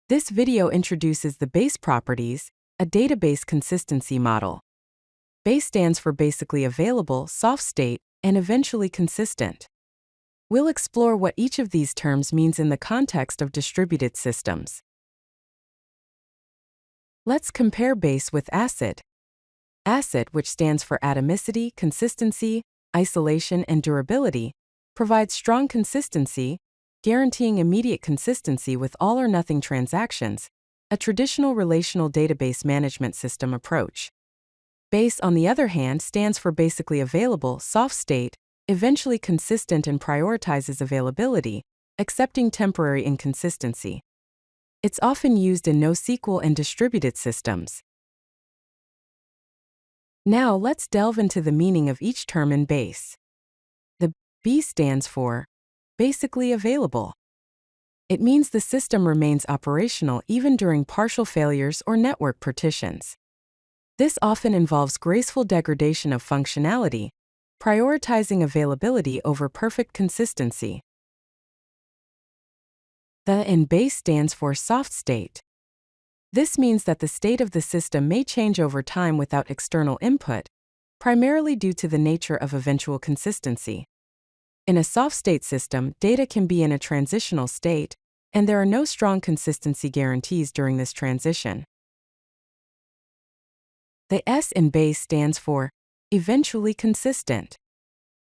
This video introduces the base properties, a database consistency model. Base stands for basically available, soft state, and eventually consistent. We'll explore what each of these terms means in the context of distributed systems. Let's compare base with ACID. ACID, which stands for atomicity, consistency, isolation, and durability, provides strong consistency, guaranteeing immediate consistency with all-or-nothing transactions, a traditional relational database management system approach. Base, on the other hand, stands for basically available, soft state, eventually consistent, and prioritizes availability, accepting temporary inconsistency. It's often used in NoSQL and distributed systems. Now let's delve into the meaning of each term in base. The B stands for basically available. It means the system remains operational even during partial failures or network partitions. This often involves graceful degradation of functionality, prioritizing availability over perfect consistency. The in base stands for soft state. This means that the state of the system may change over time without external input, primarily due to the nature of eventual consistency. In a soft-state system, data can be in a transitional state, and there are no strong consistency guarantees during this transition. The S in base stands for eventually consistent.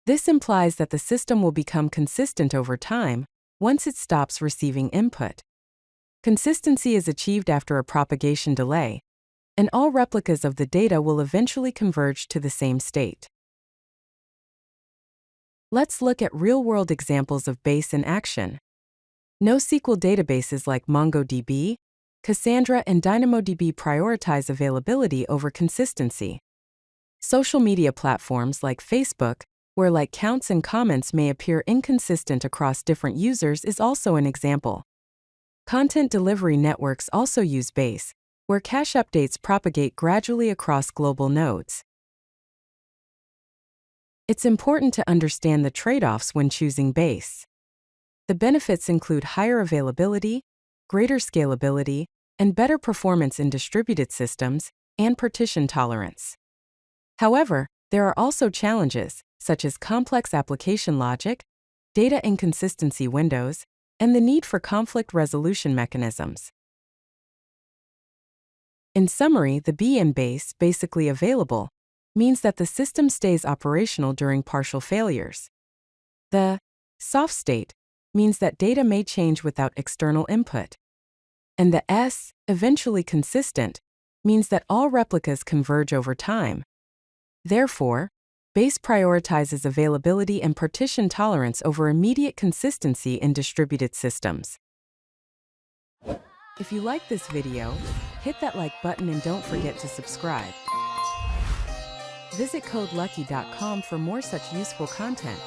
This implies that the system will become consistent over time once it stops receiving input. Consistency is achieved after a propagation delay, and all replicas of the data will eventually converge to the same state. Let's look at real-world examples of base in action. NoSQL databases like MongoDB, Cassandra, and DynamoDB prioritize availability over consistency. Social media platforms like Facebook, where like counts and comments may appear inconsistent across different users, is also an example. Content delivery networks also use base, where cache updates propagate gradually across global nodes. It's important to understand the trade-offs when choosing base. The benefits include higher availability, greater scalability, and better performance in distributed systems, and partition tolerance. However, there are also challenges, such as complex application logic, data inconsistency windows, and the need for conflict resolution mechanisms. In summary, the B in base, basically available, means that the system stays operational during partial failures. The soft state means that data may change without external input. And the S, eventually consistent, means that all replicas converge over time. Therefore, base prioritizes availability and partition tolerance over immediate consistency in distributed systems. If you like this video, hit that like button and don't forget to subscribe. Visit CodeLucky.com for more such useful content.